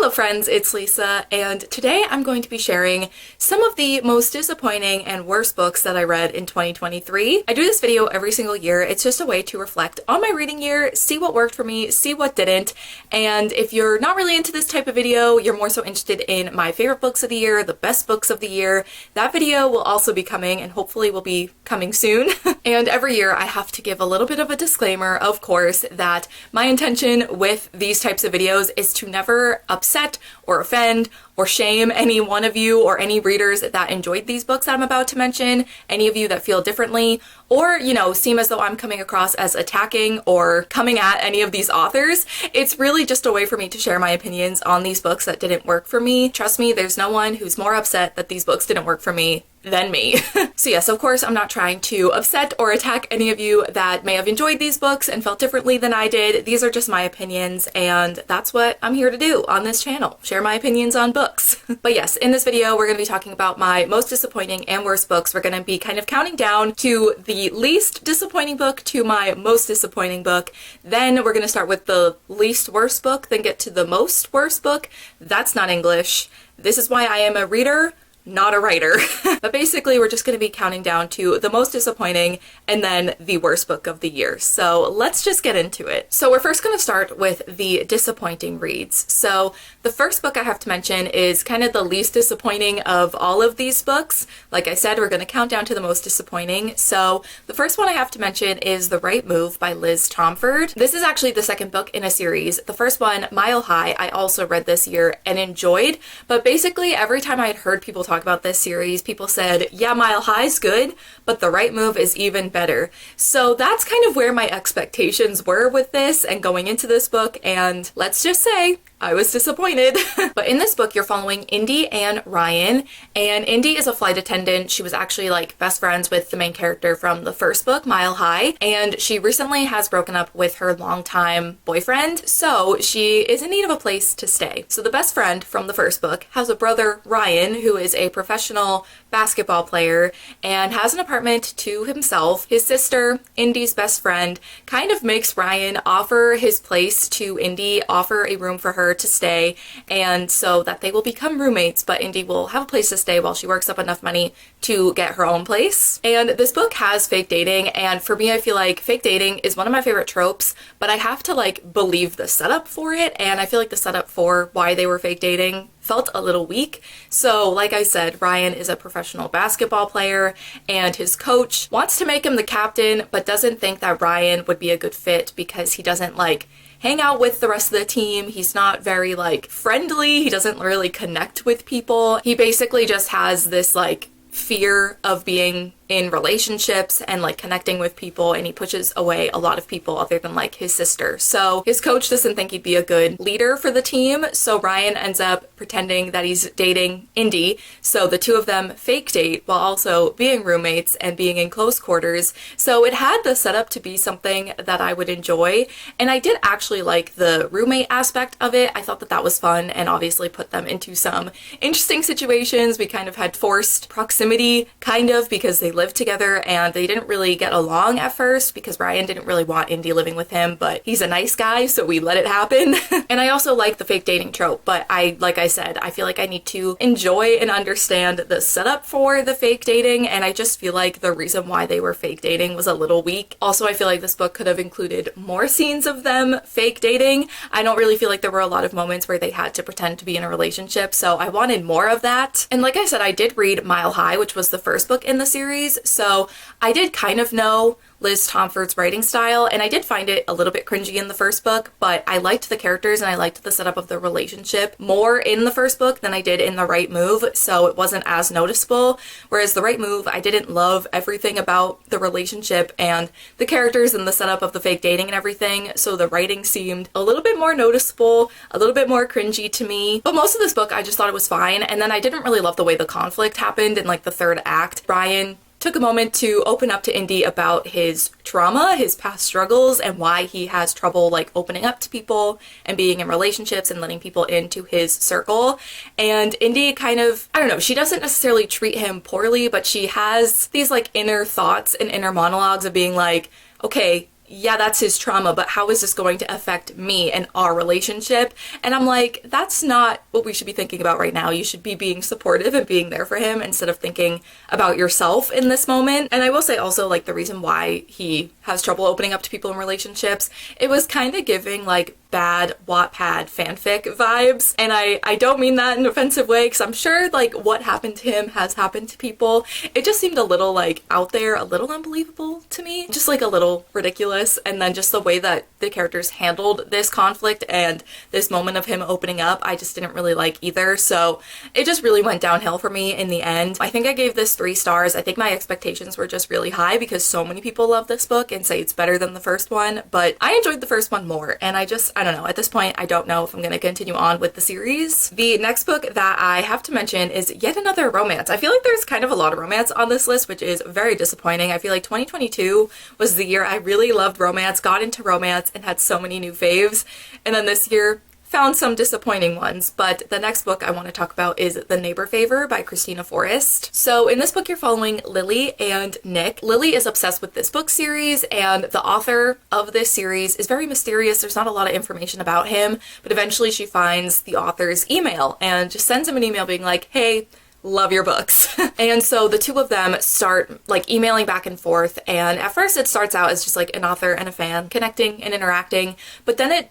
Hello friends, it's Lisa, and today I'm going to be sharing some of the most disappointing and worst books that I read in 2023. I do this video every single year. It's just a way to reflect on my reading year, see what worked for me, see what didn't, and if you're not really into this type of video, you're more so interested in my favorite books of the year, the best books of the year, that video will also be coming and hopefully will be coming soon. And every year I have to give a little bit of a disclaimer, of course, that my intention with these types of videos is to never upset or offend or shame any one of you or any readers that enjoyed these books that I'm about to mention, any of you that feel differently, or, seem as though I'm coming across as attacking or coming at any of these authors. It's really just a way for me to share my opinions on these books that didn't work for me. Trust me, there's no one who's more upset that these books didn't work for me than me. So yes, of course, I'm not trying to upset or attack any of you that may have enjoyed these books and felt differently than I did. These are just my opinions, and that's what I'm here to do on this channel, share my opinions on books. But yes, in this video, we're going to be talking about my most disappointing and worst books. We're going to be kind of counting down to the least disappointing book to my most disappointing book. Then we're going to start with the least worst book, then get to the most worst book. That's not English. This is why I am a reader, not a writer. But basically we're just going to be counting down to the most disappointing and then the worst book of the year. So let's just get into it. So we're first going to start with the disappointing reads. So the first book I have to mention is kind of the least disappointing of all of these books. Like I said, we're going to count down to the most disappointing. So the first one I have to mention is The Right Move by Liz Tomford. This is actually the second book in a series. The first one, Mile High, I also read this year and enjoyed, but basically every time I had heard people talk about this series, people said, yeah, Mile High's good, but The Right Move is even better. So that's kind of where my expectations were with this and going into this book, and let's just say I was disappointed. But in this book, you're following Indy and Ryan, and Indy is a flight attendant. She was actually like best friends with the main character from the first book, Mile High, and she recently has broken up with her longtime boyfriend, so she is in need of a place to stay. So the best friend from the first book has a brother, Ryan, who is a professional basketball player and has an apartment to himself. His sister, Indy's best friend, kind of makes Ryan offer his place to Indy, offer a room for her to stay, and so that they will become roommates, but Indy will have a place to stay while she works up enough money to get her own place. And this book has fake dating, and for me, I feel like fake dating is one of my favorite tropes, but I have to like believe the setup for it, and I feel like the setup for why they were fake dating felt a little weak. So like I said, Ryan is a professional basketball player and his coach wants to make him the captain, but doesn't think that Ryan would be a good fit because he doesn't like hang out with the rest of the team. He's not very like friendly. He doesn't really connect with people. He basically just has this like fear of being in relationships and like connecting with people, and he pushes away a lot of people other than like his sister. So his coach doesn't think he'd be a good leader for the team, so Ryan ends up pretending that he's dating Indy, so the two of them fake date while also being roommates and being in close quarters. So it had the setup to be something that I would enjoy, and I did actually like the roommate aspect of it. I thought that that was fun and obviously put them into some interesting situations. We kind of had forced proximity kind of because they lived together and they didn't really get along at first because Ryan didn't really want Indy living with him, but he's a nice guy, so we let it happen. And I also like the fake dating trope, but like I said, I feel like I need to enjoy and understand the setup for the fake dating, and I just feel like the reason why they were fake dating was a little weak. Also, I feel like this book could have included more scenes of them fake dating. I don't really feel like there were a lot of moments where they had to pretend to be in a relationship, so I wanted more of that. And like I said, I did read Mile High, which was the first book in the series, so I did kind of know Liz Tomford's writing style, and I did find it a little bit cringy in the first book, but I liked the characters and I liked the setup of the relationship more in the first book than I did in The Right Move, so it wasn't as noticeable. Whereas The Right Move, I didn't love everything about the relationship and the characters and the setup of the fake dating and everything, so the writing seemed a little bit more noticeable, a little bit more cringy to me. But most of this book, I just thought it was fine, and then I didn't really love the way the conflict happened in like the third act. Ryan took a moment to open up to Indy about his trauma, his past struggles, and why he has trouble like opening up to people and being in relationships and letting people into his circle. And Indy kind of, I don't know, she doesn't necessarily treat him poorly, but she has these like inner thoughts and inner monologues of being like, okay, yeah, that's his trauma, but how is this going to affect me and our relationship? And I'm like, that's not what we should be thinking about right now. You should be being supportive and being there for him instead of thinking about yourself in this moment. And I will say also, like, the reason why he has trouble opening up to people in relationships, it was kind of giving like bad Wattpad fanfic vibes. And I don't mean that in an offensive way, because I'm sure like what happened to him has happened to people. It just seemed a little like out there, a little unbelievable to me, just like a little ridiculous. And then just the way that the characters handled this conflict and this moment of him opening up, I just didn't really like either. So it just really went downhill for me in the end. I think I gave this 3 stars. I think my expectations were just really high because so many people love this book and say it's better than the first one, but I enjoyed the first one more. And I don't know, at this point I don't know if I'm going to continue on with the series. The next book that I have to mention is yet another romance. I feel like there's kind of a lot of romance on this list, which is very disappointing. I feel like 2022 was the year I really loved romance, got into romance, and had so many new faves, and then this year found some disappointing ones. But the next book I want to talk about is The Neighbor Favor by Christina Forrest. So in this book you're following Lily and Nick. Lily is obsessed with this book series, and the author of this series is very mysterious. There's not a lot of information about him, but eventually she finds the author's email and just sends him an email being like, hey, love your books. And so the two of them start like emailing back and forth, and at first it starts out as just like an author and a fan connecting and interacting, but then it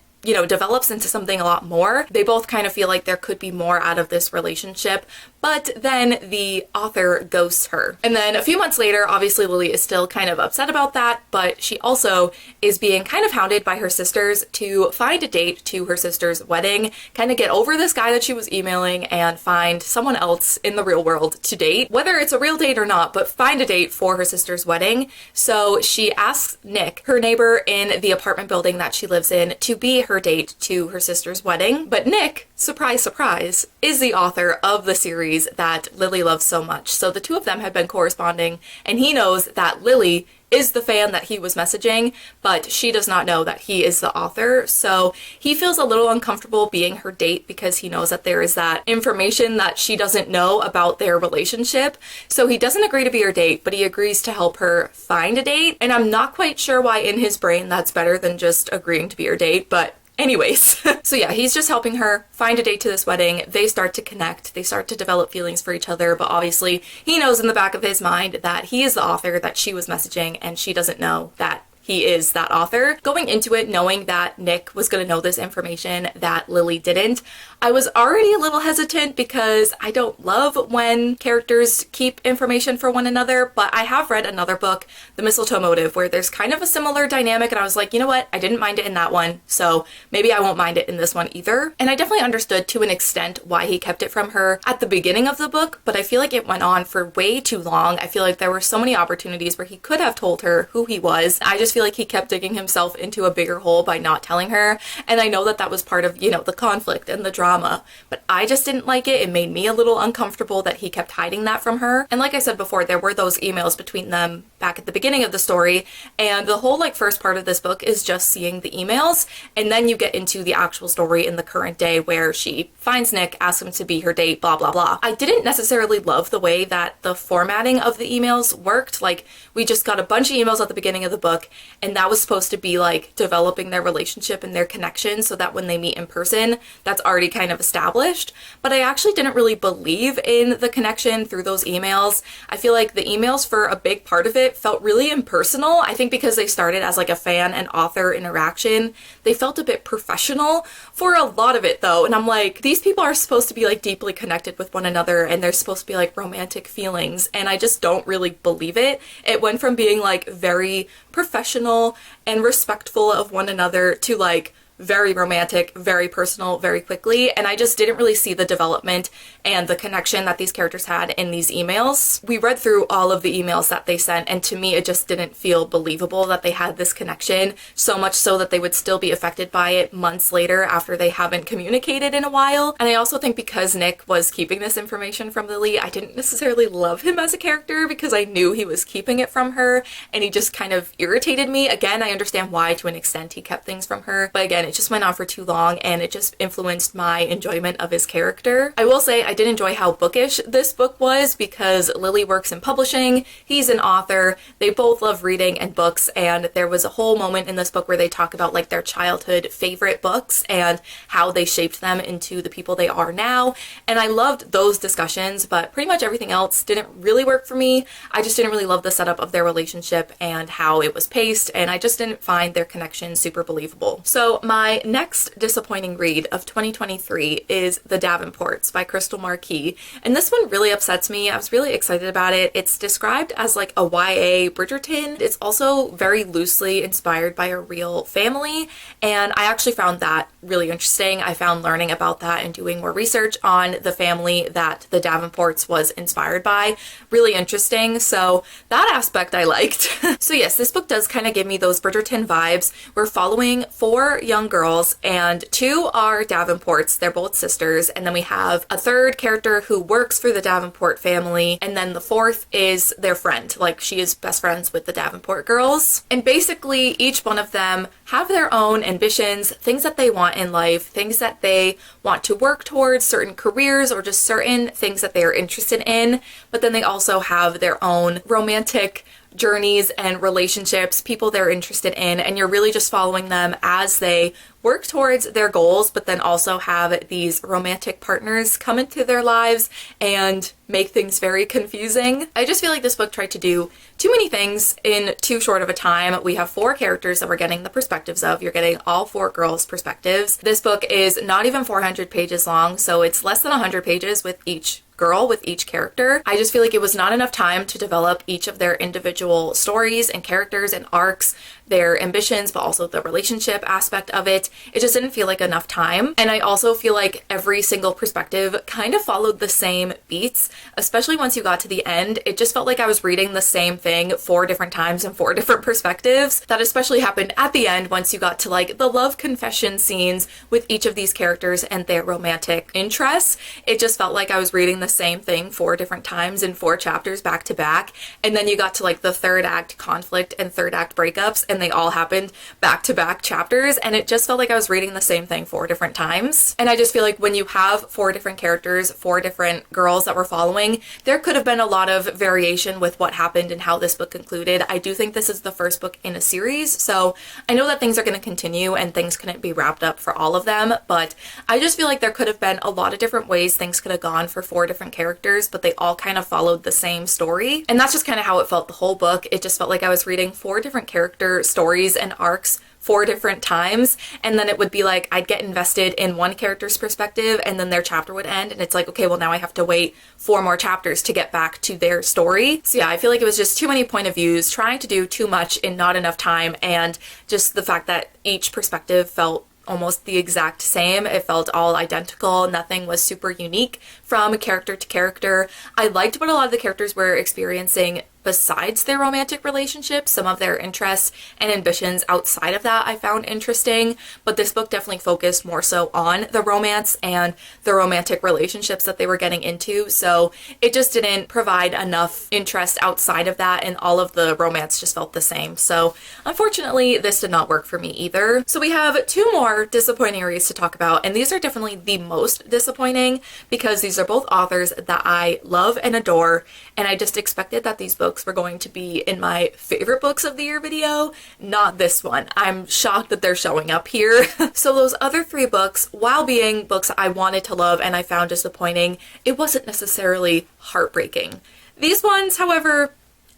develops into something a lot more. They both kind of feel like there could be more out of this relationship, but then the author ghosts her. And then a few months later, obviously Lily is still kind of upset about that, but she also is being kind of hounded by her sisters to find a date to her sister's wedding, kind of get over this guy that she was emailing and find someone else in the real world to date, whether it's a real date or not, but find a date for her sister's wedding. So she asks Nick, her neighbor in the apartment building that she lives in, to be her date to her sister's wedding. But Nick, surprise, surprise, is the author of the series that Lily loves so much. So the two of them had been corresponding, and he knows that Lily is the fan that he was messaging, but she does not know that he is the author. So he feels a little uncomfortable being her date because he knows that there is that information that she doesn't know about their relationship. So he doesn't agree to be her date, but he agrees to help her find a date. And I'm not quite sure why in his brain that's better than just agreeing to be her date, but anyways. So yeah, he's just helping her find a date to this wedding. They start to connect. They start to develop feelings for each other, but obviously he knows in the back of his mind that he is the author that she was messaging, and she doesn't know that he is that author. Going into it knowing that Nick was going to know this information that Lily didn't, I was already a little hesitant because I don't love when characters keep information for one another, but I have read another book, The Mistletoe Motive, where there's kind of a similar dynamic, and I was like, you know what, I didn't mind it in that one, so maybe I won't mind it in this one either. And I definitely understood to an extent why he kept it from her at the beginning of the book, but I feel like it went on for way too long. I feel like there were so many opportunities where he could have told her who he was. I just feel like he kept digging himself into a bigger hole by not telling her, and I know that that was part of, the conflict and the drama, but I just didn't like it. It made me a little uncomfortable that he kept hiding that from her. And like I said before, there were those emails between them back at the beginning of the story, and the whole first part of this book is just seeing the emails, and then you get into the actual story in the current day where she finds Nick, asks him to be her date, blah blah blah. I didn't necessarily love the way that the formatting of the emails worked. Like, we just got a bunch of emails at the beginning of the book, and that was supposed to be developing their relationship and their connection so that when they meet in person, that's already kind of established. But I actually didn't really believe in the connection through those emails. I feel like the emails for a big part of it felt really impersonal. I think because they started as a fan and author interaction, they felt a bit professional for a lot of it though. And I'm like, these people are supposed to be deeply connected with one another, and they're supposed to be romantic feelings, and I just don't really believe it. It went from being very professional and respectful of one another to very romantic, very personal, very quickly, and I just didn't really see the development and the connection that these characters had in these emails. We read through all of the emails that they sent, and to me it just didn't feel believable that they had this connection, so much so that they would still be affected by it months later after they haven't communicated in a while. And I also think because Nick was keeping this information from Lily, I didn't necessarily love him as a character because I knew he was keeping it from her, and he just kind of irritated me. Again, I understand why to an extent he kept things from her, but again, it it just went on for too long, and it just influenced my enjoyment of his character. I will say I did enjoy how bookish this book was because Lily works in publishing, he's an author, they both love reading and books, and there was a whole moment in this book where they talk about like their childhood favorite books and how they shaped them into the people they are now, and I loved those discussions, but pretty much everything else didn't really work for me. I just didn't really love the setup of their relationship and how it was paced, and I just didn't find their connection super believable. So my next disappointing read of 2023 is The Davenports by Crystal Marquis, and this one really upsets me. I was really excited about it. It's described as like a YA Bridgerton. It's also very loosely inspired by a real family, and I actually found that really interesting. I found learning about that and doing more research on the family that The Davenports was inspired by really interesting, so that aspect I liked. So yes, this book does kind of give me those Bridgerton vibes. We're following 4 young girls, and 2 are Davenports. They're both sisters, and then we have a third character who works for the Davenport family, and then the 4th is their friend. Like, she is best friends with the Davenport girls. And basically, each one of them have their own ambitions, things that they want in life, things that they want to work towards, certain careers, or just certain things that they are interested in, but then they also have their own romantic journeys and relationships, people they're interested in, and you're really just following them as they work towards their goals, but then also have these romantic partners come into their lives and make things very confusing. I just feel like this book tried to do too many things in too short of a time. We have 4 characters that we're getting the perspectives of. You're getting all 4 girls' perspectives. This book is not even 400 pages long, so it's less than 100 pages with each girl, with each character. I just feel like it was not enough time to develop each of their individual stories and characters and arcs, their ambitions, but also the relationship aspect of it. It just didn't feel like enough time. And I also feel like every single perspective kind of followed the same beats, especially once you got to the end. It just felt like I was reading the same thing 4 different times and 4 different perspectives. That especially happened at the end once you got to like the love confession scenes with each of these characters and their romantic interests. It just felt like I was reading the same thing 4 different times in 4 chapters back to back. And then you got to like the 3rd act conflict and 3rd act breakups, and they all happened back to back chapters, and it just felt like I was reading the same thing 4 different times. And I just feel like when you have 4 different characters, 4 different girls that we're following, there could have been a lot of variation with what happened and how this book concluded. I do think this is the first book in a series, so I know that things are going to continue and things couldn't be wrapped up for all of them, but I just feel like there could have been a lot of different ways things could have gone for 4 different characters, but they all kind of followed the same story. And that's just kind of how it felt the whole book. It just felt like I was reading 4 different character stories and arcs 4 different times, and then it would be like I'd get invested in one character's perspective and then their chapter would end, and it's like, okay, well now I have to wait 4 more chapters to get back to their story. So yeah, I feel like it was just too many point of views, trying to do too much in not enough time, and just the fact that each perspective felt almost the exact same. It felt all identical. Nothing was super unique from character to character. I liked what a lot of the characters were experiencing besides their romantic relationships. Some of their interests and ambitions outside of that I found interesting, but this book definitely focused more so on the romance and the romantic relationships that they were getting into, so it just didn't provide enough interest outside of that, and all of the romance just felt the same. So unfortunately, this did not work for me either. So we have 2 more disappointing areas to talk about, and these are definitely the most disappointing because these are both authors that I love and adore, and I just expected that these books were going to be in my favorite books of the year video, not this one. I'm shocked that they're showing up here. So those other 3 books, while being books I wanted to love and I found disappointing, it wasn't necessarily heartbreaking. These ones, however,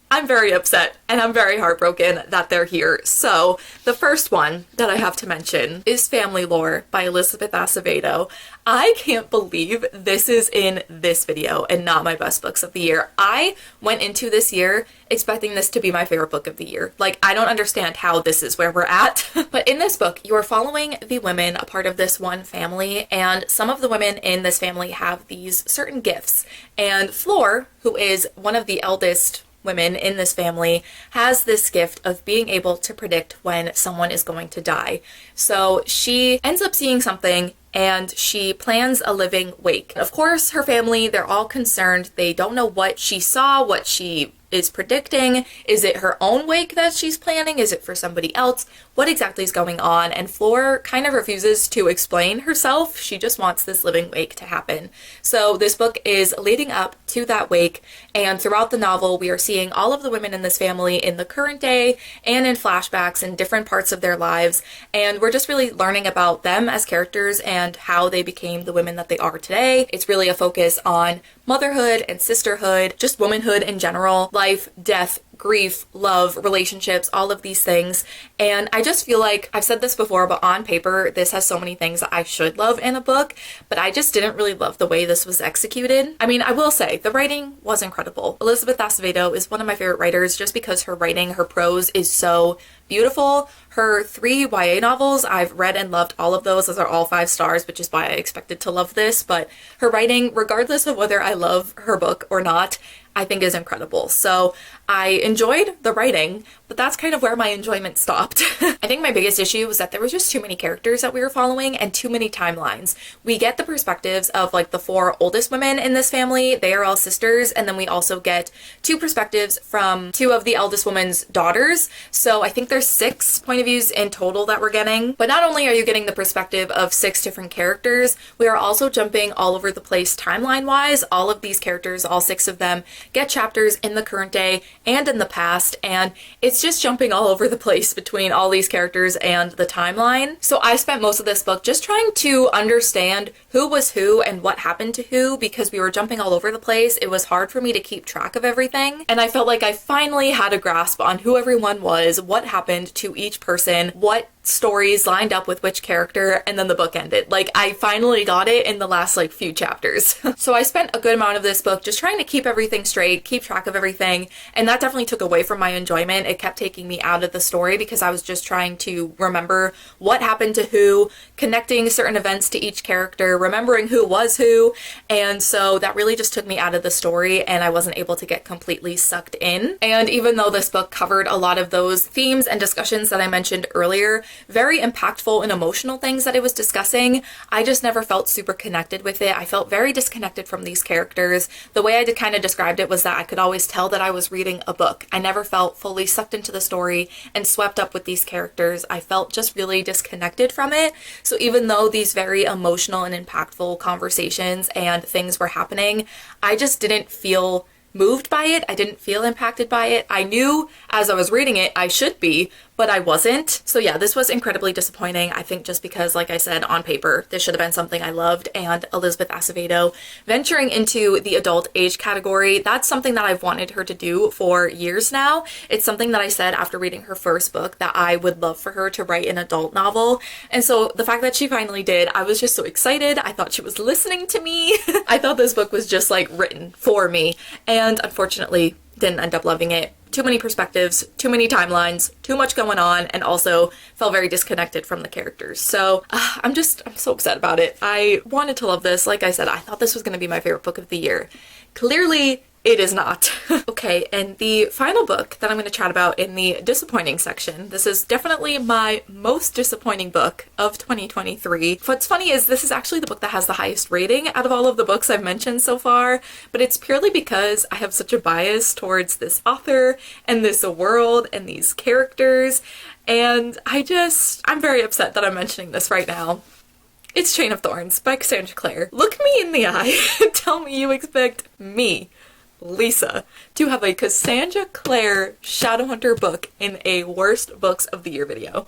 I'm very upset and I'm very heartbroken that they're here. So the first one that I have to mention is Family Lore by Elizabeth Acevedo. I can't believe this is in this video and not my best books of the year. I went into this year expecting this to be my favorite book of the year. Like, I don't understand how this is where we're at. But in this book, you are following the women, a part of this one family, and some of the women in this family have these certain gifts. And Flor, who is one of the eldest women in this family, has this gift of being able to predict when someone is going to die. So she ends up seeing something and she plans a living wake. Of course, her family, they're all concerned. They don't know what she saw, what she is predicting? Is it her own wake that she's planning? Is it for somebody else? What exactly is going on? And Fleur kind of refuses to explain herself. She just wants this living wake to happen. So this book is leading up to that wake, and throughout the novel we are seeing all of the women in this family in the current day and in flashbacks in different parts of their lives, and we're just really learning about them as characters and how they became the women that they are today. It's really a focus on motherhood and sisterhood, just womanhood in general, life, death, grief, love, relationships, all of these things. And I just feel like, I've said this before, but on paper, this has so many things that I should love in a book, but I just didn't really love the way this was executed. I mean, I will say, the writing was incredible. Elizabeth Acevedo is one of my favorite writers just because her writing, her prose is so beautiful. Her 3 YA novels, I've read and loved all of those. Those are all 5 stars, which is why I expected to love this, but her writing, regardless of whether I love her book or not, I think is incredible. So I enjoyed the writing, but that's kind of where my enjoyment stopped. I think my biggest issue was that there was just too many characters that we were following and too many timelines. We get the perspectives of like the 4 oldest women in this family. They are all sisters. And then we also get 2 perspectives from 2 of the eldest woman's daughters. So I think there's 6 point of views in total that we're getting. But not only are you getting the perspective of 6 different characters, we are also jumping all over the place timeline-wise. All of these characters, all 6 of them, get chapters in the current day and in the past, and it's just jumping all over the place between all these characters and the timeline. So I spent most of this book just trying to understand who was who and what happened to who, because we were jumping all over the place. It was hard for me to keep track of everything, and I felt like I finally had a grasp on who everyone was, what happened to each person, what stories lined up with which character, and then the book ended. Like, I finally got it in the last like few chapters. So I spent a good amount of this book just trying to keep everything straight, keep track of everything, and that definitely took away from my enjoyment. It kept taking me out of the story because I was just trying to remember what happened to who, connecting certain events to each character, remembering who was who, and so that really just took me out of the story and I wasn't able to get completely sucked in. And even though this book covered a lot of those themes and discussions that I mentioned earlier, very impactful and emotional things that it was discussing, I just never felt super connected with it. I felt very disconnected from these characters. The way I kind of described it was that I could always tell that I was reading a book. I never felt fully sucked into the story and swept up with these characters. I felt just really disconnected from it. So even though these very emotional and impactful conversations and things were happening, I just didn't feel moved by it. I didn't feel impacted by it. I knew as I was reading it I should be, but I wasn't. So yeah, this was incredibly disappointing. I think just because, like I said, on paper, this should have been something I loved, and Elizabeth Acevedo venturing into the adult age category, that's something that I've wanted her to do for years now. It's something that I said after reading her first book that I would love for her to write an adult novel. And so the fact that she finally did, I was just so excited. I thought she was listening to me. I thought this book was just like written for me, and unfortunately didn't end up loving it. Too many perspectives, too many timelines, too much going on, and also felt very disconnected from the characters. So I'm so upset about it. I wanted to love this. Like I said, I thought this was going to be my favorite book of the year. Clearly, it is not. Okay, and the final book that I'm going to chat about in the disappointing section, this is definitely my most disappointing book of 2023. What's funny is this is actually the book that has the highest rating out of all of the books I've mentioned so far, but it's purely because I have such a bias towards this author and this world and these characters, and I'm very upset that I'm mentioning this right now. It's Chain of Thorns by Cassandra Clare. Look me in the eye and tell me you expect me, Lisa, to have a Cassandra Clare Shadowhunter book in a worst books of the year video.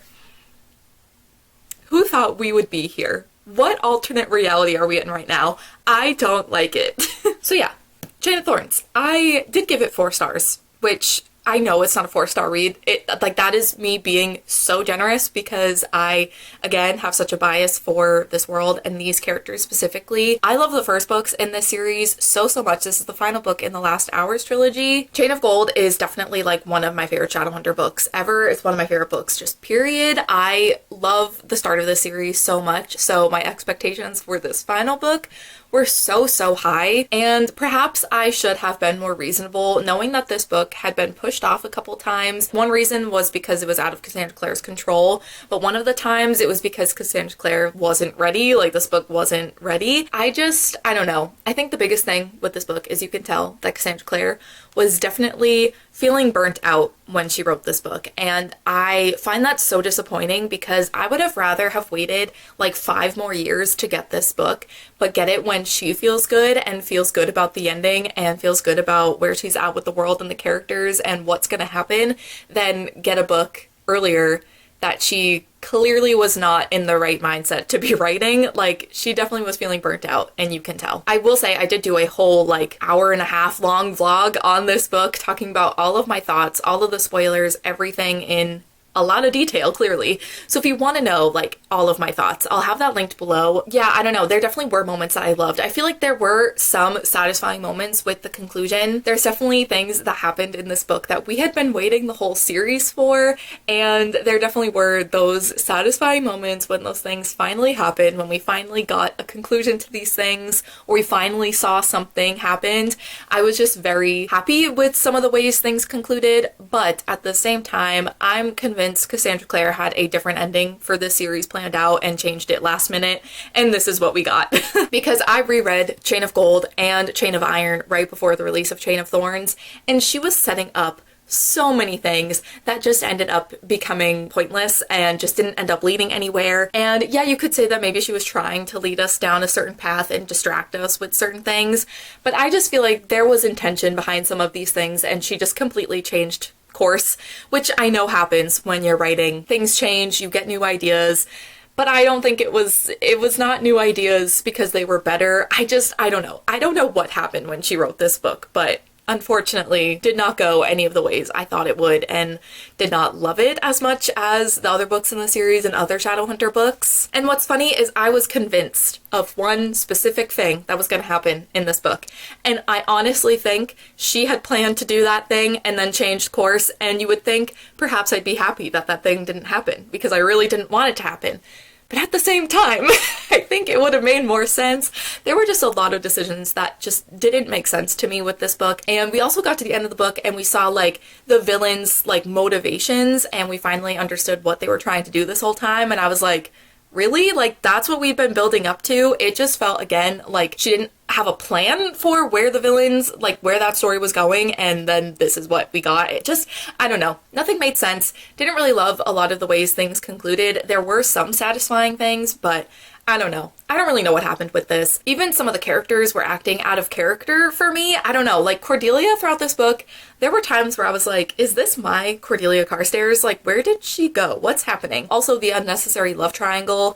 Who thought we would be here? What alternate reality are we in right now? I don't like it. So yeah, Chain of Thorns. I did give it 4 stars, which I know it's not a 4-star read. That is me being so generous because I, again, have such a bias for this world and these characters specifically. I love the first books in this series so much. This is the final book in the Last Hours trilogy. Chain of Gold is definitely like one of my favorite Shadowhunter books ever. It's one of my favorite books, just period. I love the start of this series so much, so my expectations for this final book were so high, and perhaps I should have been more reasonable knowing that this book had been pushed pushed off a couple times. One reason was because it was out of Cassandra Clare's control, but one of the times it was because Cassandra Clare wasn't ready, like this book wasn't ready. I don't know. I think the biggest thing with this book is you can tell that Cassandra Clare was definitely feeling burnt out when she wrote this book, and I find that so disappointing because I would have rather have waited like 5 more years to get this book, but get it when she feels good and feels good about the ending and feels good about where she's at with the world and the characters and what's going to happen, than get a book earlier that she clearly was not in the right mindset to be writing. Like, she definitely was feeling burnt out, and you can tell. I will say I did do a whole like hour-and-a-half long vlog on this book talking about all of my thoughts, all of the spoilers, everything in a lot of detail, clearly. So if you want to know like all of my thoughts, I'll have that linked below. Yeah, I don't know. There definitely were moments that I loved. I feel like there were some satisfying moments with the conclusion. There's definitely things that happened in this book that we had been waiting the whole series for, and there definitely were those satisfying moments when those things finally happened, when we finally got a conclusion to these things, or we finally saw something happened. I was just very happy with some of the ways things concluded, but at the same time, I'm convinced Cassandra Clare had a different ending for this series planned out and changed it last minute, and this is what we got. Because I reread Chain of Gold and Chain of Iron right before the release of Chain of Thorns, and she was setting up so many things that just ended up becoming pointless and just didn't end up leading anywhere. And yeah, you could say that maybe she was trying to lead us down a certain path and distract us with certain things, but I just feel like there was intention behind some of these things, and she just completely changed course, which I know happens when you're writing. Things change, you get new ideas, but I don't think it was not new ideas because they were better. I don't know. I don't know what happened when she wrote this book, but unfortunately did not go any of the ways I thought it would, and did not love it as much as the other books in the series and other Shadowhunter books. And what's funny is I was convinced of one specific thing that was going to happen in this book, and I honestly think she had planned to do that thing and then changed course, and you would think perhaps I'd be happy that that thing didn't happen because I really didn't want it to happen. But at the same time, I think it would have made more sense. There were just a lot of decisions that just didn't make sense to me with this book. And we also got to the end of the book and we saw like the villains' like motivations, and we finally understood what they were trying to do this whole time. And I was like, really? Like, that's what we've been building up to? It just felt, again, like she didn't have a plan for where the villains, like where that story was going, and then this is what we got. It just, I don't know. Nothing made sense. Didn't really love a lot of the ways things concluded. There were some satisfying things, but I don't know. I don't really know what happened with this. Even some of the characters were acting out of character for me. I don't know. Like Cordelia throughout this book, there were times where I was like, is this my Cordelia Carstairs? Like, where did she go? What's happening? Also, the unnecessary love triangle.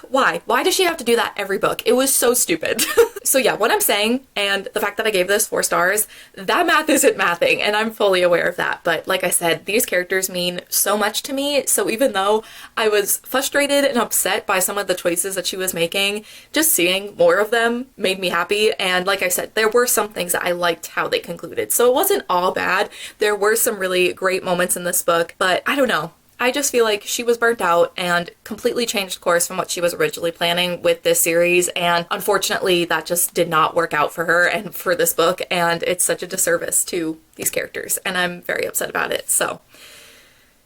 Why? Why does she have to do that every book? It was so stupid. So yeah, what I'm saying, and the fact that I gave this 4 stars, that math isn't mathing, and I'm fully aware of that. But like I said, these characters mean so much to me, so even though I was frustrated and upset by some of the choices that she was making, just seeing more of them made me happy. And like I said, there were some things that I liked how they concluded. So it wasn't all bad. There were some really great moments in this book, but I don't know. I just feel like she was burnt out and completely changed course from what she was originally planning with this series, and unfortunately that just did not work out for her and for this book, and it's such a disservice to these characters, and I'm very upset about it. So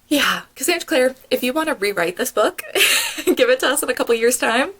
yeah, Cassandra Clare, if you want to rewrite this book and give it to us in a couple years' time,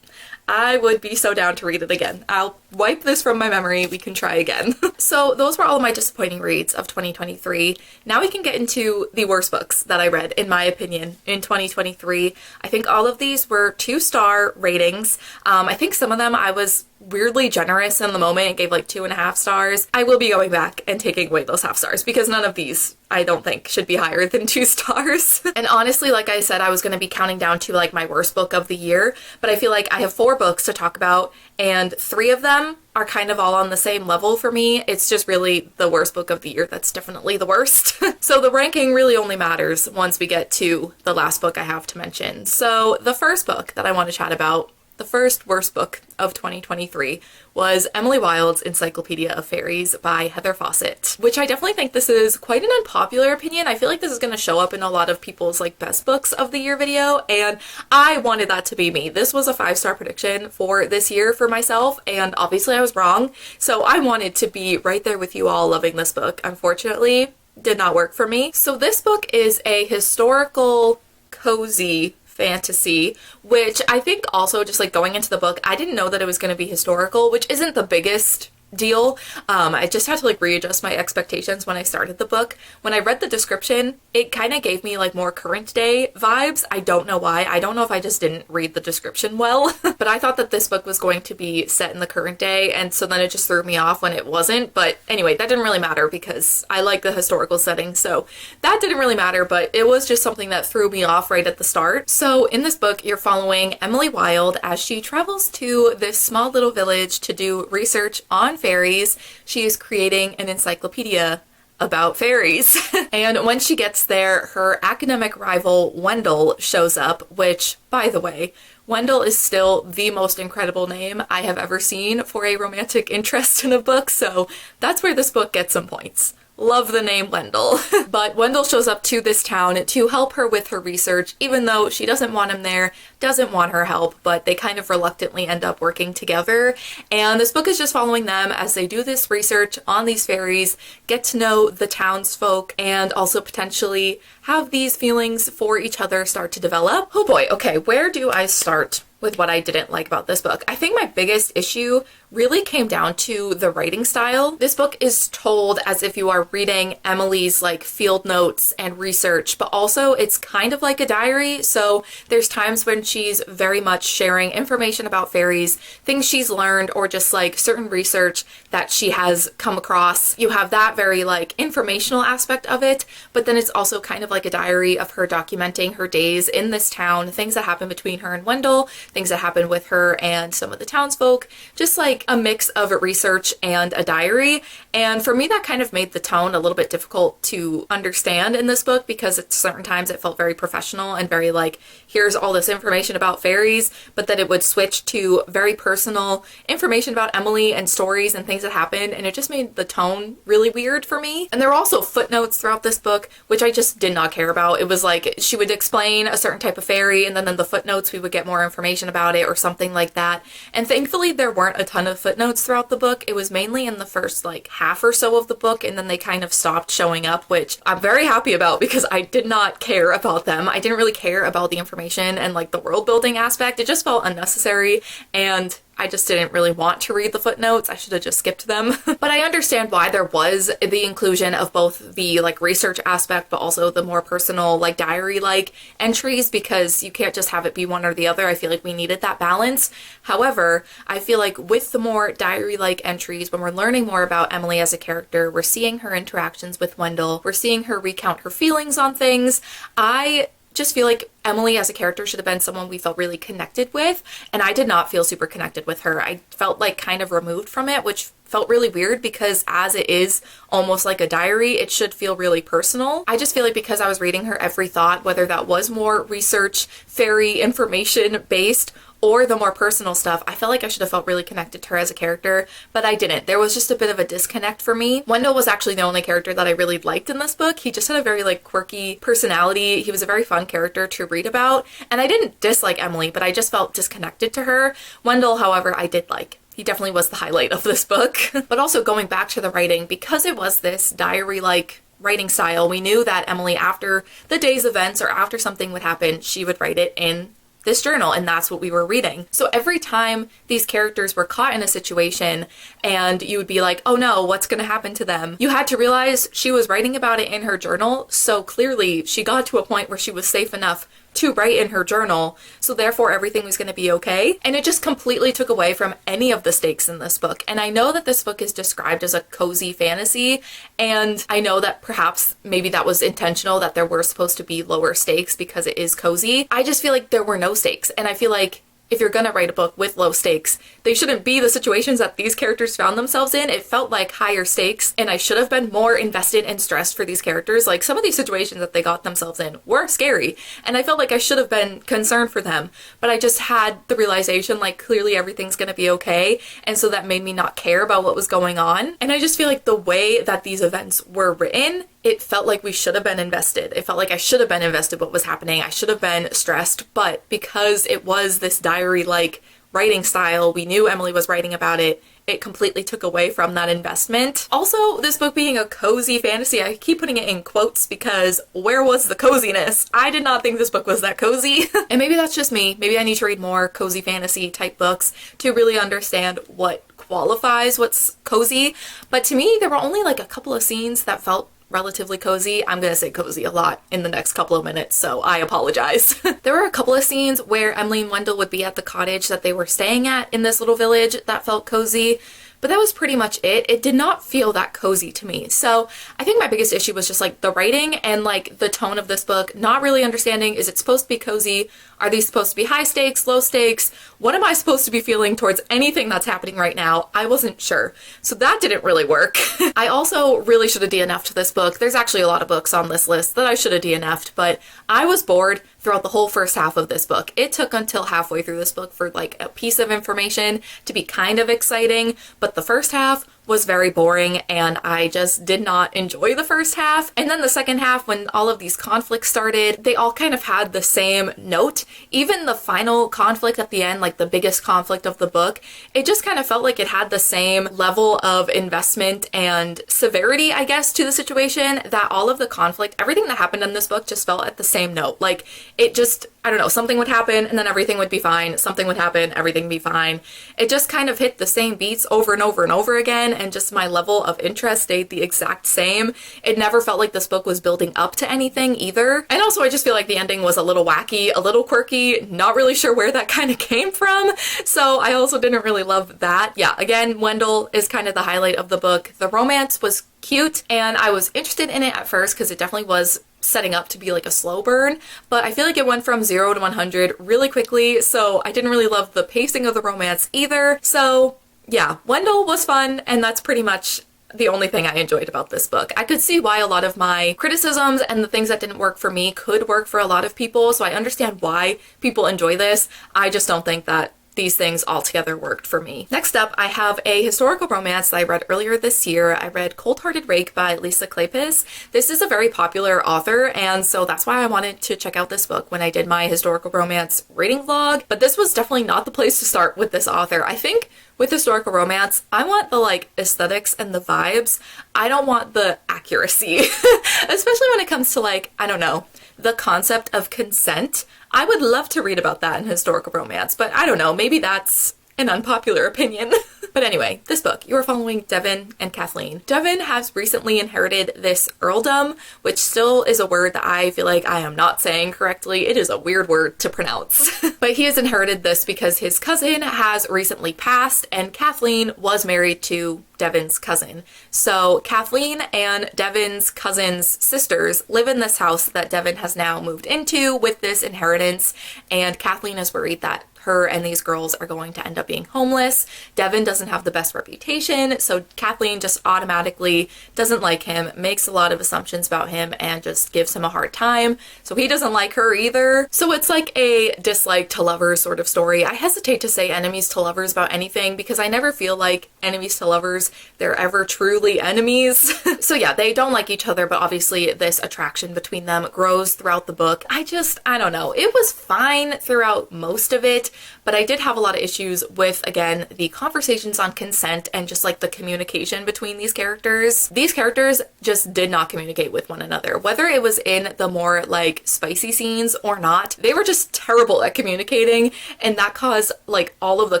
I would be so down to read it again. I'll wipe this from my memory. We can try again. So those were all of my disappointing reads of 2023. Now we can get into the worst books that I read, in my opinion, in 2023. I think all of these were 2-star ratings. I think some of them I was weirdly generous in the moment and gave like 2.5 stars. I will be going back and taking away those half stars because none of these I don't think should be higher than 2 stars. And honestly, like I said, I was going to be counting down to like my worst book of the year, but I feel like I have 4 books to talk about and 3 of them are kind of all on the same level for me. It's just really the worst book of the year that's definitely the worst. So the ranking really only matters once we get to the last book I have to mention. So the first book that I want to chat about, the first worst book of 2023, was Emily Wilde's Encyclopedia of Fairies by Heather Fawcett, which I definitely think this is quite an unpopular opinion. I feel like this is going to show up in a lot of people's like best books of the year video, and I wanted that to be me. This was a 5-star prediction for this year for myself, and obviously I was wrong, so I wanted to be right there with you all loving this book. Unfortunately, did not work for me. So this book is a historical, cozy fantasy, which I think also just like going into the book, I didn't know that it was going to be historical, which isn't the biggest deal. I just had to like readjust my expectations when I started the book. When I read the description, it kind of gave me like more current day vibes. I don't know why. I don't know if I just didn't read the description well, but I thought that this book was going to be set in the current day, and so then it just threw me off when it wasn't. But anyway, that didn't really matter because I like the historical setting, so that didn't really matter, but it was just something that threw me off right at the start. So in this book, you're following Emily Wilde as she travels to this small little village to do research on fairies. She is creating an encyclopedia about fairies. And when she gets there, her academic rival Wendell shows up, which, by the way, Wendell is still the most incredible name I have ever seen for a romantic interest in a book, so that's where this book gets some points. Love the name Wendell. But Wendell shows up to this town to help her with her research, even though she doesn't want him there, doesn't want her help, but they kind of reluctantly end up working together. And this book is just following them as they do this research on these fairies, get to know the townsfolk, and also potentially have these feelings for each other start to develop. Oh boy, okay, where do I start with what I didn't like about this book? I think my biggest issue really came down to the writing style. This book is told as if you are reading Emily's like field notes and research, but also it's kind of like a diary. So there's times when she's very much sharing information about fairies, things she's learned, or just like certain research that she has come across. You have that very like informational aspect of it, but then it's also kind of like a diary of her documenting her days in this town, things that happen between her and Wendell, things that happen with her and some of the townsfolk, just like a mix of research and a diary. And for me, that kind of made the tone a little bit difficult to understand in this book, because at certain times it felt very professional and very like, here's all this information about fairies, but then it would switch to very personal information about Emily and stories and things that happen, and it just made the tone really weird for me. And there were also footnotes throughout this book, which I just did not care about. It was like she would explain a certain type of fairy, and then in the footnotes we would get more information about it or something like that. And thankfully there weren't a ton of footnotes throughout the book. It was mainly in the first like half or so of the book, and then they kind of stopped showing up, which I'm very happy about because I did not care about them. I didn't really care about the information and like the world building aspect. It just felt unnecessary, and I just didn't really want to read the footnotes. I should have just skipped them. But I understand why there was the inclusion of both the like research aspect, but also the more personal like diary-like entries, because you can't just have it be one or the other. I feel like we needed that balance. However, I feel like with the more diary-like entries, when we're learning more about Emily as a character, we're seeing her interactions with Wendell, we're seeing her recount her feelings on things, I just feel like Emily as a character should have been someone we felt really connected with, and I did not feel super connected with her. I felt like kind of removed from it, which felt really weird because as it is almost like a diary, it should feel really personal. I just feel like because I was reading her every thought, whether that was more research, fairy information based, or the more personal stuff, I felt like I should have felt really connected to her as a character, but I didn't. There was just a bit of a disconnect for me. Wendell was actually the only character that I really liked in this book. He just had a very like quirky personality. He was a very fun character to read about, and I didn't dislike Emily, but I just felt disconnected to her. Wendell, however, I did like. He definitely was the highlight of this book. But also going back to the writing, because it was this diary-like writing style, we knew that Emily, after the day's events or after something would happen, she would write it in this journal, and that's what we were reading. So every time these characters were caught in a situation and you would be like, oh no, what's gonna happen to them? You had to realize she was writing about it in her journal, so clearly she got to a point where she was safe enough to write in her journal, so therefore everything was going to be okay. And it just completely took away from any of the stakes in this book. And I know that this book is described as a cozy fantasy, and I know that perhaps maybe that was intentional, that there were supposed to be lower stakes because it is cozy. I just feel like there were no stakes, and I feel like if you're gonna write a book with low stakes, they shouldn't be the situations that these characters found themselves in. It felt like higher stakes, and I should have been more invested and stressed for these characters. Like, some of these situations that they got themselves in were scary, and I felt like I should have been concerned for them, but I just had the realization, like, clearly everything's gonna be okay, and so that made me not care about what was going on. And I just feel like the way that these events were written, it felt like we should have been invested. It felt like I should have been invested what was happening. I should have been stressed, but because it was this diary-like writing style. We knew Emily was writing about it. It completely took away from that investment. Also, this book being a cozy fantasy, I keep putting it in quotes because where was the coziness? I did not think this book was that cozy. And maybe that's just me. Maybe I need to read more cozy fantasy type books to really understand what qualifies what's cozy. But to me, there were only like a couple of scenes that felt relatively cozy. I'm gonna say cozy a lot in the next couple of minutes, so I apologize. There were a couple of scenes where Emily and Wendell would be at the cottage that they were staying at in this little village that felt cozy, but that was pretty much it. It did not feel that cozy to me. So I think my biggest issue was just like the writing and like the tone of this book, not really understanding, is it supposed to be cozy? Are these supposed to be high stakes, low stakes? What am I supposed to be feeling towards anything that's happening right now? I wasn't sure. So that didn't really work. I also really should have DNF'd this book. There's actually a lot of books on this list that I should have DNF'd, but I was bored throughout the whole first half of this book. It took until halfway through this book for like a piece of information to be kind of exciting, but the first half was very boring and I just did not enjoy the first half. And then the second half, when all of these conflicts started, they all kind of had the same note. Even the final conflict at the end, like the biggest conflict of the book, it just kind of felt like it had the same level of investment and severity, I guess, to the situation, that all of the conflict, everything that happened in this book just felt at the same note. Like it just, I don't know, something would happen and then everything would be fine. Something would happen, everything would be fine. It just kind of hit the same beats over and over and over again, and just my level of interest stayed the exact same. It never felt like this book was building up to anything either. And also I just feel like the ending was a little wacky, a little quirky, not really sure where that kind of came from. So I also didn't really love that. Yeah, again, Wendell is kind of the highlight of the book. The romance was cute and I was interested in it at first because it definitely was setting up to be like a slow burn, but I feel like it went from 0 to 100 really quickly, so I didn't really love the pacing of the romance either. So yeah, Wendell was fun, and that's pretty much the only thing I enjoyed about this book. I could see why a lot of my criticisms and the things that didn't work for me could work for a lot of people, so I understand why people enjoy this. I just don't think that these things altogether worked for me. Next up, I have a historical romance that I read earlier this year. I read Cold-Hearted Rake by Lisa Kleypas. This is a very popular author, and so that's why I wanted to check out this book when I did my historical romance reading vlog, but this was definitely not the place to start with this author. I think with historical romance, I want the like aesthetics and the vibes. I don't want the accuracy, especially when it comes to like, I don't know, the concept of consent. I would love to read about that in historical romance, but I don't know, maybe that's an unpopular opinion. But anyway, this book, you are following Devin and Kathleen. Devin has recently inherited this earldom, which still is a word that I feel like I am not saying correctly. It is a weird word to pronounce. But he has inherited this because his cousin has recently passed, and Kathleen was married to Devin's cousin. So Kathleen and Devin's cousin's sisters live in this house that Devin has now moved into with this inheritance, and Kathleen is worried that her and these girls are going to end up being homeless. Devin doesn't have the best reputation, so Kathleen just automatically doesn't like him, makes a lot of assumptions about him, and just gives him a hard time. So he doesn't like her either. So it's like a dislike to lovers sort of story. I hesitate to say enemies to lovers about anything because I never feel like enemies to lovers, they're ever truly enemies. So yeah, they don't like each other, but obviously this attraction between them grows throughout the book. I don't know. It was fine throughout most of it, but I did have a lot of issues with, again, the conversations on consent and just like the communication between these characters. These characters just did not communicate with one another. Whether it was in the more like spicy scenes or not, they were just terrible at communicating, and that caused like all of the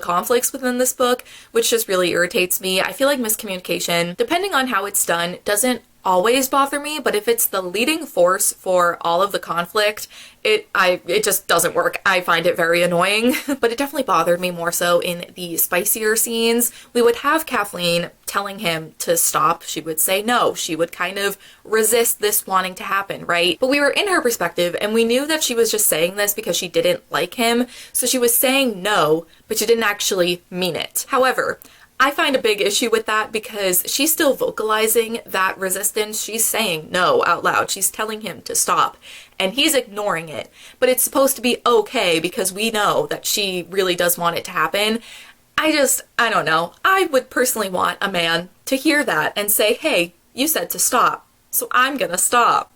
conflicts within this book, which just really irritates me. I feel like miscommunication, depending on how it's done, doesn't always bother me, but if it's the leading force for all of the conflict, it just doesn't work. I find it very annoying. But it definitely bothered me more so in the spicier scenes. We would have Kathleen telling him to stop. She would say no. She would kind of resist this wanting to happen, right? But we were in her perspective, and we knew that she was just saying this because she didn't like him. So she was saying no, but she didn't actually mean it. However, I find a big issue with that because she's still vocalizing that resistance. She's saying no out loud. She's telling him to stop, and he's ignoring it. But it's supposed to be okay because we know that she really does want it to happen. I don't know. I would personally want a man to hear that and say, hey, you said to stop, so I'm gonna stop.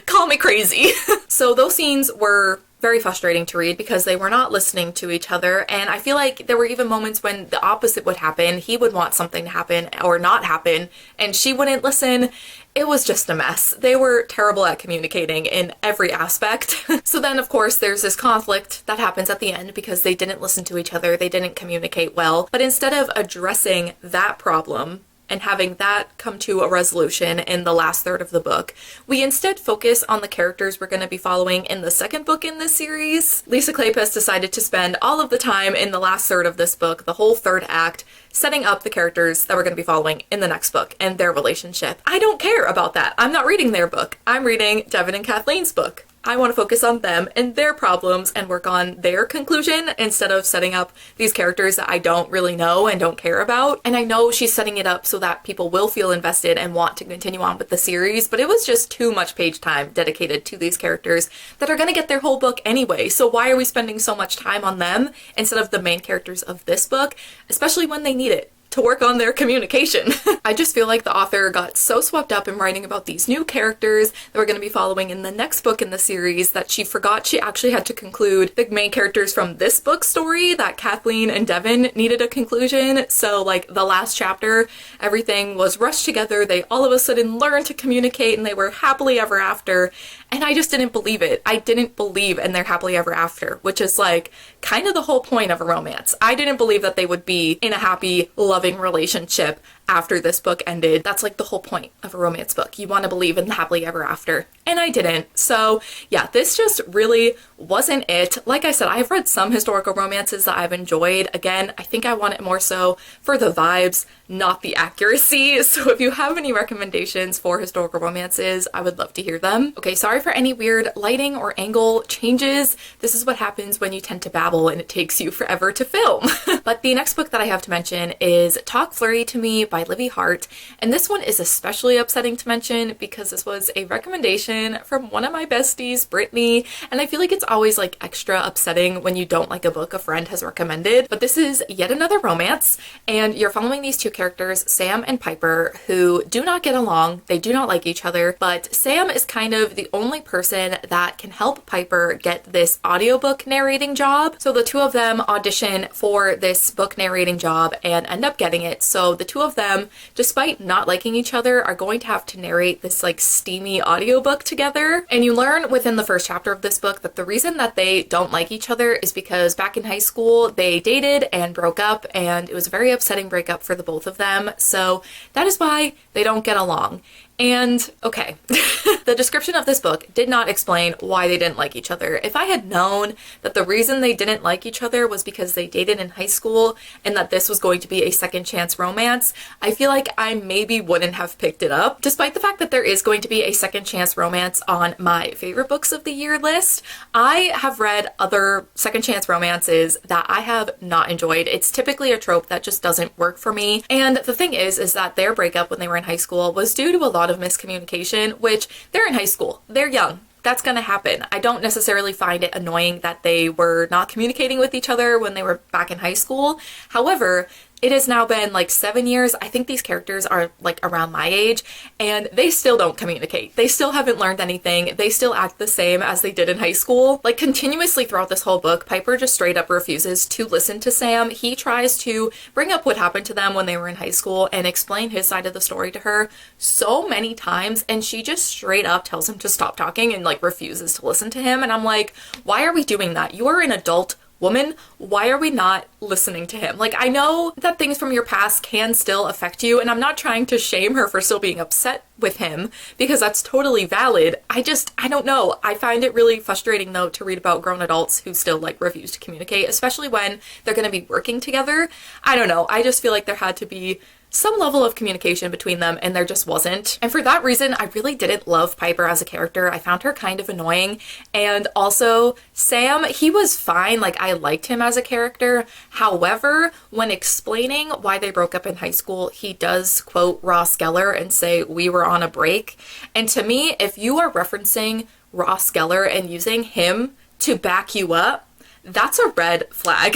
Call me crazy. So those scenes were very frustrating to read because they were not listening to each other. And I feel like there were even moments when the opposite would happen. He would want something to happen or not happen, and she wouldn't listen. It was just a mess. They were terrible at communicating in every aspect. So then, of course, there's this conflict that happens at the end because they didn't listen to each other. They didn't communicate well. But instead of addressing that problem and having that come to a resolution in the last third of the book, we instead focus on the characters we're going to be following in the second book in this series. Lisa Kleypas decided to spend all of the time in the last third of this book, the whole third act, setting up the characters that we're going to be following in the next book and their relationship. I don't care about that. I'm not reading their book. I'm reading Devin and Kathleen's book. I want to focus on them and their problems and work on their conclusion instead of setting up these characters that I don't really know and don't care about. And I know she's setting it up so that people will feel invested and want to continue on with the series, but it was just too much page time dedicated to these characters that are going to get their whole book anyway. So why are we spending so much time on them instead of the main characters of this book, especially when they need it to work on their communication? I just feel like the author got so swept up in writing about these new characters that we're going to be following in the next book in the series that she forgot she actually had to conclude the main characters from this book story, that Kathleen and Devin needed a conclusion. So like the last chapter, everything was rushed together. They all of a sudden learned to communicate and they were happily ever after. And I just didn't believe it. I didn't believe in their happily ever after, which is like kind of the whole point of a romance. I didn't believe that they would be in a happy, loving relationship after this book ended. That's like the whole point of a romance book. You want to believe in the happily ever after. And I didn't. So yeah, this just really wasn't it. Like I said, I've read some historical romances that I've enjoyed. Again, I think I want it more so for the vibes, not the accuracy. So if you have any recommendations for historical romances, I would love to hear them. Okay, sorry for any weird lighting or angle changes. This is what happens when you tend to babble and it takes you forever to film. But the next book that I have to mention is Talk Flirty to Me by Livy Hart. And this one is especially upsetting to mention because this was a recommendation from one of my besties, Brittany. And I feel like it's always like extra upsetting when you don't like a book a friend has recommended. But this is yet another romance, and you're following these two characters, Sam and Piper, who do not get along. They do not like each other, but Sam is kind of the only person that can help Piper get this audiobook narrating job. So the two of them audition for this book narrating job and end up getting it. So the two of them, despite not liking each other, are going to have to narrate this like steamy audiobook together. And you learn within the first chapter of this book that the reason that they don't like each other is because back in high school they dated and broke up, and it was a very upsetting breakup for the both of them. So that is why they don't get along. And okay, the description of this book did not explain why they didn't like each other. If I had known that the reason they didn't like each other was because they dated in high school and that this was going to be a second chance romance, I feel like I maybe wouldn't have picked it up. Despite the fact that there is going to be a second chance romance on my favorite books of the year list, I have read other second chance romances that I have not enjoyed. It's typically a trope that just doesn't work for me. And the thing is that their breakup when they were in high school was due to a lot of miscommunication, which they're in high school, they're young. That's gonna happen. I don't necessarily find it annoying that they were not communicating with each other when they were back in high school. However, it has now been like 7 years. I think these characters are like around my age and they still don't communicate. They still haven't learned anything. They still act the same as they did in high school. Like continuously throughout this whole book, Piper just straight up refuses to listen to Sam. He tries to bring up what happened to them when they were in high school and explain his side of the story to her so many times, and she just straight up tells him to stop talking and like refuses to listen to him. And I'm like, why are we doing that? You are an adult woman, why are we not listening to him? Like, I know that things from your past can still affect you, and I'm not trying to shame her for still being upset with him because that's totally valid. I don't know. I find it really frustrating though to read about grown adults who still like refuse to communicate, especially when they're going to be working together. I don't know. I just feel like there had to be some level of communication between them, and there just wasn't. And for that reason, I really didn't love Piper as a character. I found her kind of annoying. And also, Sam, he was fine. Like, I liked him as a character. However, when explaining why they broke up in high school, he does quote Ross Geller and say, "We were on a break." And to me, if you are referencing Ross Geller and using him to back you up, that's a red flag.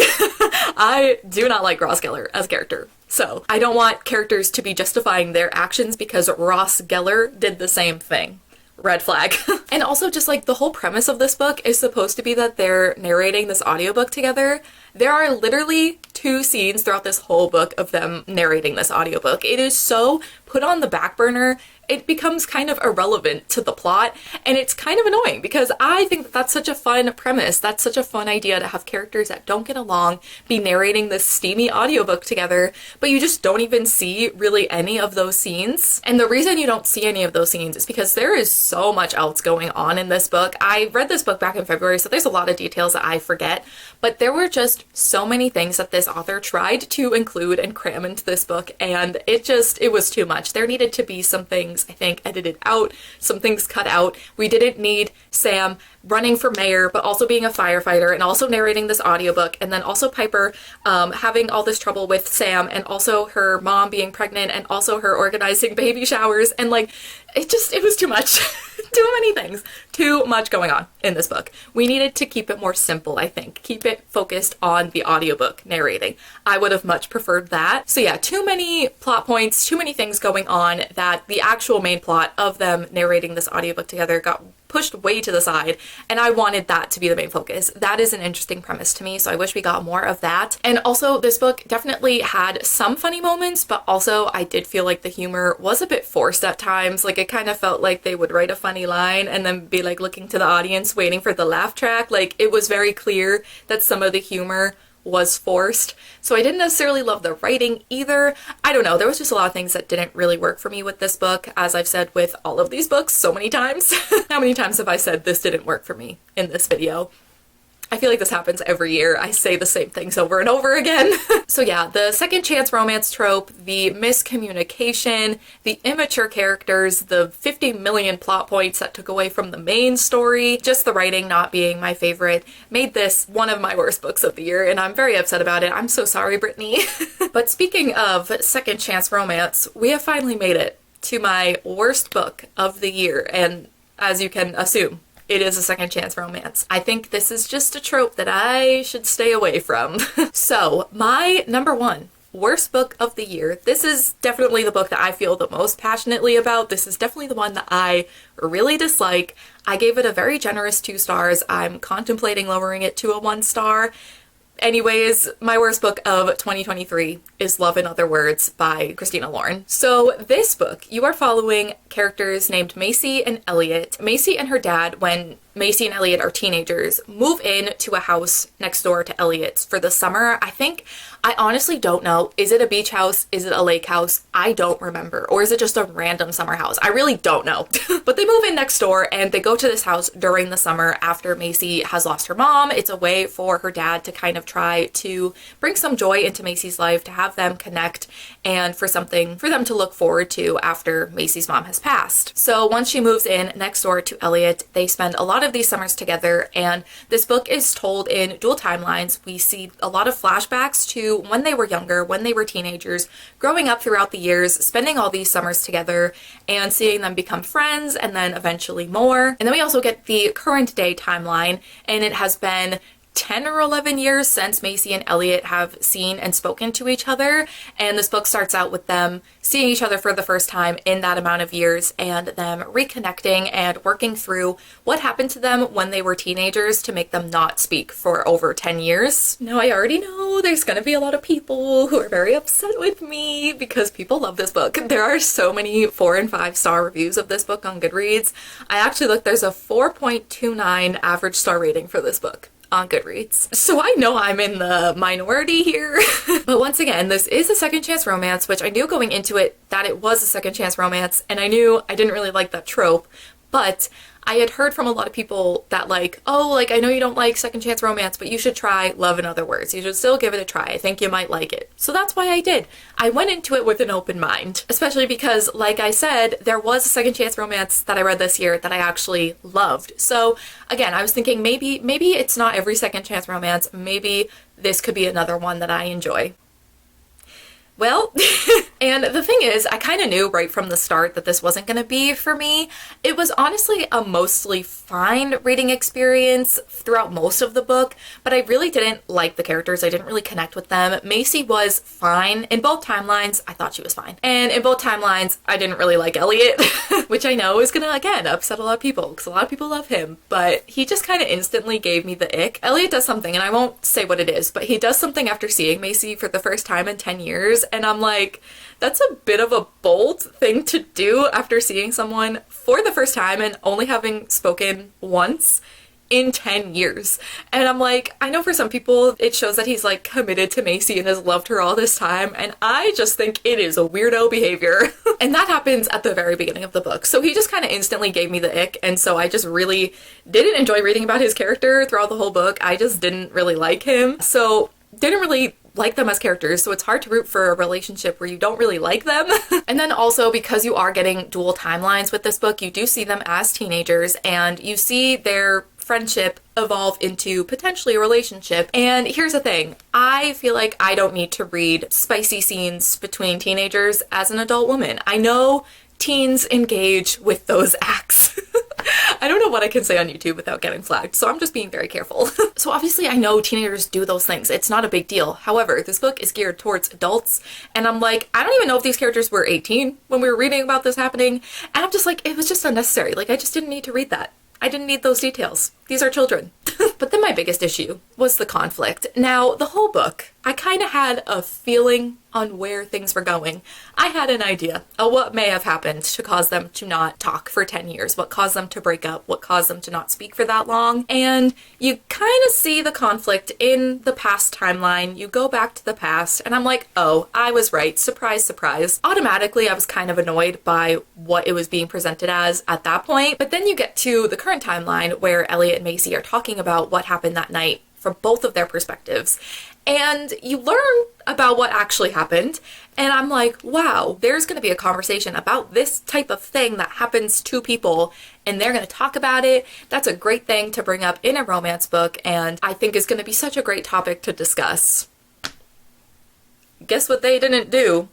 I do not like Ross Geller as a character. So I don't want characters to be justifying their actions because Ross Geller did the same thing. red flag. And also just like the whole premise of this book is supposed to be that they're narrating this audiobook together. There are literally 2 scenes throughout this whole book of them narrating this audiobook. It is so put on the back burner, it becomes kind of irrelevant to the plot, and it's kind of annoying because I think that that's such a fun premise. That's such a fun idea to have characters that don't get along be narrating this steamy audiobook together, but you just don't even see really any of those scenes. And the reason you don't see any of those scenes is because there is so much else going on in this book. I read this book back in February, so there's a lot of details that I forget, but there were just so many things that this author tried to include and cram into this book, and it was too much. There needed to be some things, I think, edited out, some things cut out. We didn't need Sam running for mayor, but also being a firefighter and also narrating this audiobook, and then also Piper having all this trouble with Sam, and also her mom being pregnant, and also her organizing baby showers, and like, it was too much. Too many things. Too much going on in this book. We needed to keep it more simple, I think. Keep it focused on the audiobook narrating. I would have much preferred that. So yeah, too many plot points, too many things going on that the actual main plot of them narrating this audiobook together got pushed way to the side, and I wanted that to be the main focus. That is an interesting premise to me, so I wish we got more of that. And also, this book definitely had some funny moments, but also I did feel like the humor was a bit forced at times. Like, it kind of felt like they would write a funny line and then be like looking to the audience waiting for the laugh track. Like, it was very clear that some of the humor was forced. So I didn't necessarily love the writing either. I don't know, there was just a lot of things that didn't really work for me with this book, as I've said with all of these books so many times. How many times have I said this didn't work for me in this video? I feel like this happens every year. I say the same things over and over again. So yeah, the second chance romance trope, the miscommunication, the immature characters, the 50 million plot points that took away from the main story, just the writing not being my favorite, made this one of my worst books of the year, and I'm very upset about it. I'm so sorry, Brittany. But speaking of second chance romance, we have finally made it to my worst book of the year, and as you can assume, it is a second chance romance. I think this is just a trope that I should stay away from. So, my number 1 worst book of the year. This is definitely the book that I feel the most passionately about. This is definitely the one that I really dislike. I gave it a very generous 2 stars. I'm contemplating lowering it to a 1 star. Anyways, my worst book of 2023 is Love in Other Words by Christina Lauren. So this book, you are following characters named Macy and Elliot. Macy and her dad, when Macy and Elliot are teenagers, move in to a house next door to Elliot's for the summer. I honestly don't know. Is it a beach house? Is it a lake house? I don't remember. Or is it just a random summer house? I really don't know. But they move in next door and they go to this house during the summer after Macy has lost her mom. It's a way for her dad to kind of try to bring some joy into Macy's life, to have them connect, and for something for them to look forward to after Macy's mom has passed. So once she moves in next door to Elliot, they spend a lot of these summers together, and this book is told in dual timelines. We see a lot of flashbacks to when they were younger, when they were teenagers, growing up throughout the years, spending all these summers together, and seeing them become friends, and then eventually more. And then we also get the current day timeline, and it has been 10 or 11 years since Macy and Elliot have seen and spoken to each other, and this book starts out with them seeing each other for the first time in that amount of years, and them reconnecting and working through what happened to them when they were teenagers to make them not speak for over 10 years. Now, I already know there's gonna be a lot of people who are very upset with me because people love this book. There are so many 4 and 5 star reviews of this book on Goodreads. I actually looked, there's a 4.29 average star rating for this book on Goodreads. So I know I'm in the minority here. But once again, this is a second chance romance, which I knew going into it that it was a second chance romance, and I knew I didn't really like that trope, but I had heard from a lot of people that like, oh, like, I know you don't like second chance romance, but you should try Love in Other Words. You should still give it a try. I think you might like it. So that's why I did. I went into it with an open mind, especially because, like I said, there was a second chance romance that I read this year that I actually loved. So again, I was thinking maybe it's not every second chance romance. Maybe this could be another one that I enjoy. Well, and the thing is, I kind of knew right from the start that this wasn't going to be for me. It was honestly a mostly fine reading experience throughout most of the book, but I really didn't like the characters. I didn't really connect with them. Macy was fine. In both timelines, I thought she was fine. And in both timelines, I didn't really like Elliot, which I know is going to, again, upset a lot of people because a lot of people love him, but he just kind of instantly gave me the ick. Elliot does something, and I won't say what it is, but he does something after seeing Macy for the first time in 10 years, and I'm like, that's a bit of a bold thing to do after seeing someone for the first time and only having spoken once in 10 years. And I'm like, I know for some people it shows that he's like committed to Macy and has loved her all this time, and I just think it is a weirdo behavior. And that happens at the very beginning of the book. So he just kind of instantly gave me the ick, and so I just really didn't enjoy reading about his character throughout the whole book. I just didn't really like him. So didn't really like them as characters, so it's hard to root for a relationship where you don't really like them. And then also, because you are getting dual timelines with this book, you do see them as teenagers, and you see their friendship evolve into potentially a relationship. And here's the thing, I feel like I don't need to read spicy scenes between teenagers as an adult woman. I know teens engage with those acts. I don't know what I can say on YouTube without getting flagged, so I'm just being very careful. So obviously I know teenagers do those things. It's not a big deal. However, this book is geared towards adults, and I'm like, I don't even know if these characters were 18 when we were reading about this happening, and I'm just like, it was just unnecessary. Like, I just didn't need to read that. I didn't need those details. These are children. But then my biggest issue was the conflict. Now, the whole book, I kind of had a feeling on where things were going. I had an idea of what may have happened to cause them to not talk for 10 years, what caused them to break up, what caused them to not speak for that long. And you kind of see the conflict in the past timeline. You go back to the past, and I'm like, oh, I was right. Surprise, surprise. Automatically, I was kind of annoyed by what it was being presented as at that point. But then you get to the current timeline where Elliot and Macy are talking about what happened that night from both of their perspectives. And you learn about what actually happened, and I'm like, wow, there's going to be a conversation about this type of thing that happens to people, and they're going to talk about it. That's a great thing to bring up in a romance book, and I think is going to be such a great topic to discuss. Guess what they didn't do?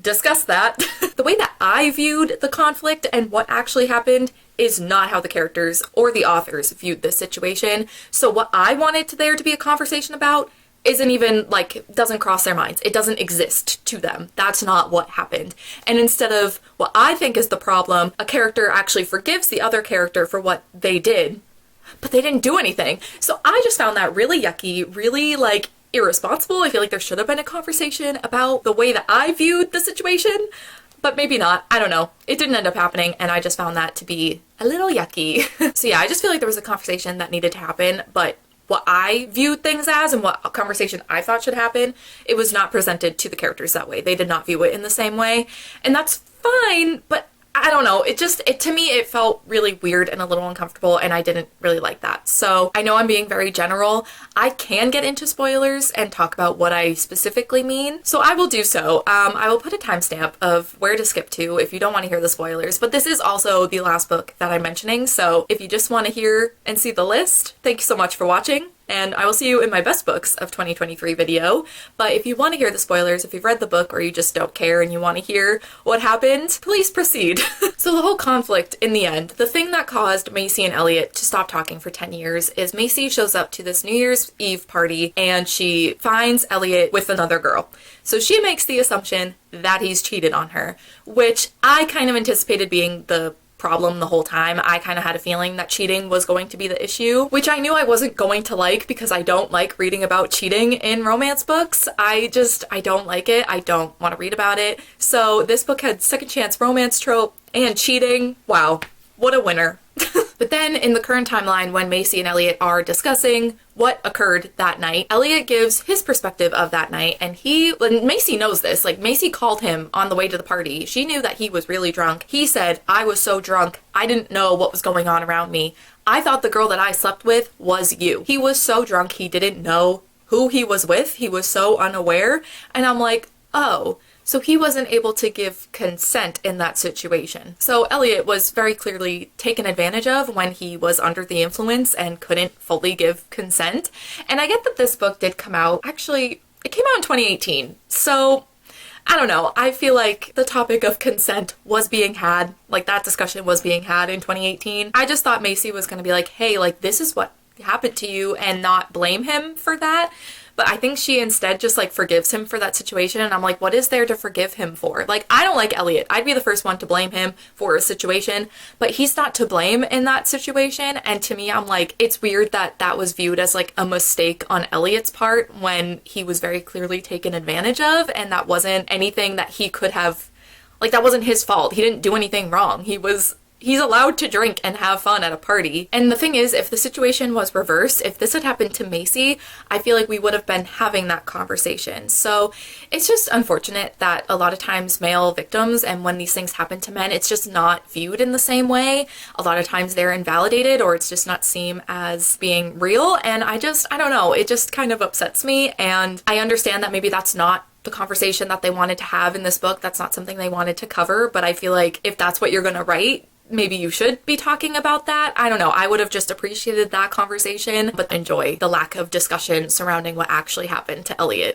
Discuss that. The way that I viewed the conflict and what actually happened is not how the characters or the authors viewed this situation. So what I wanted there to be a conversation about isn't even, like, doesn't cross their minds. It doesn't exist to them. That's not what happened. And instead of what I think is the problem, a character actually forgives the other character for what they did, but they didn't do anything. So I just found that really yucky, really, like, irresponsible. I feel like there should have been a conversation about the way that I viewed the situation, but maybe not. I don't know. It didn't end up happening, and I just found that to be a little yucky. So yeah, I just feel like there was a conversation that needed to happen, but what I viewed things as and what a conversation I thought should happen, it was not presented to the characters that way. They did not view it in the same way, and that's fine, but I don't know, to me, it felt really weird and a little uncomfortable, and I didn't really like that. So I know I'm being very general. I can get into spoilers and talk about what I specifically mean, so I will do so. I will put a timestamp of where to skip to if you don't want to hear the spoilers, but this is also the last book that I'm mentioning, so if you just want to hear and see the list, thank you so much for watching. And I will see you in my best books of 2023 video. But if you want to hear the spoilers, if you've read the book or you just don't care and you want to hear what happened, please proceed. So the whole conflict in the end, the thing that caused Macy and Elliot to stop talking for 10 years is Macy shows up to this New Year's Eve party and she finds Elliot with another girl. So she makes the assumption that he's cheated on her, which I kind of anticipated being the problem the whole time. I kind of had a feeling that cheating was going to be the issue, which I knew I wasn't going to like because I don't like reading about cheating in romance books. I don't like it. I don't want to read about it. So this book had second chance romance trope and cheating. Wow, what a winner. But then in the current timeline, when Macy and Elliot are discussing what occurred that night, Elliot gives his perspective of that night, and Macy knows this, like Macy called him on the way to the party. She knew that he was really drunk. He said, I was so drunk, I didn't know what was going on around me. I thought the girl that I slept with was you. He was so drunk, he didn't know who he was with. He was so unaware. And I'm like, oh, so he wasn't able to give consent in that situation. So Elliot was very clearly taken advantage of when he was under the influence and couldn't fully give consent. And I get that this book did come out, actually, it came out in 2018. So I don't know. I feel like the topic of consent was being had, like that discussion was being had in 2018. I just thought Macy was going to be like, hey, like this is what happened to you and not blame him for that. But I think she instead just like forgives him for that situation. And I'm like, what is there to forgive him for? Like, I don't like Elliot. I'd be the first one to blame him for a situation, but he's not to blame in that situation. And to me, I'm like, it's weird that that was viewed as like a mistake on Elliot's part when he was very clearly taken advantage of. And that wasn't anything that he could have, like, that wasn't his fault. He didn't do anything wrong. He's allowed to drink and have fun at a party. And the thing is, if the situation was reversed, if this had happened to Macy, I feel like we would have been having that conversation. So it's just unfortunate that a lot of times male victims, and when these things happen to men, it's just not viewed in the same way. A lot of times they're invalidated, or it's just not seen as being real. And I don't know, it just kind of upsets me. And I understand that maybe that's not the conversation that they wanted to have in this book. That's not something they wanted to cover, but I feel like if that's what you're gonna write, maybe you should be talking about that. I don't know. I would have just appreciated that conversation, but enjoy the lack of discussion surrounding what actually happened to Elliot.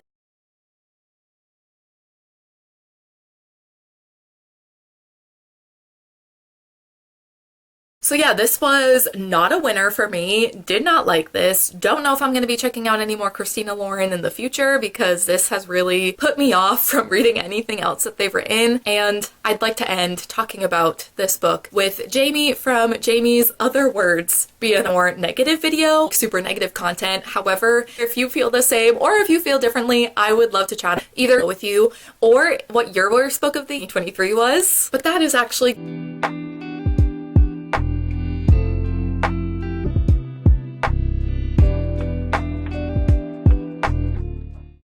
So yeah, this was not a winner for me. Did not like this. Don't know if I'm going to be checking out any more Christina Lauren in the future because this has really put me off from reading anything else that they've written. And I'd like to end talking about this book with Jamie from Jamie's Other Words, be a more negative video, super negative content. However, if you feel the same or if you feel differently, I would love to chat either with you or what your worst book of the 2023 was. But that is actually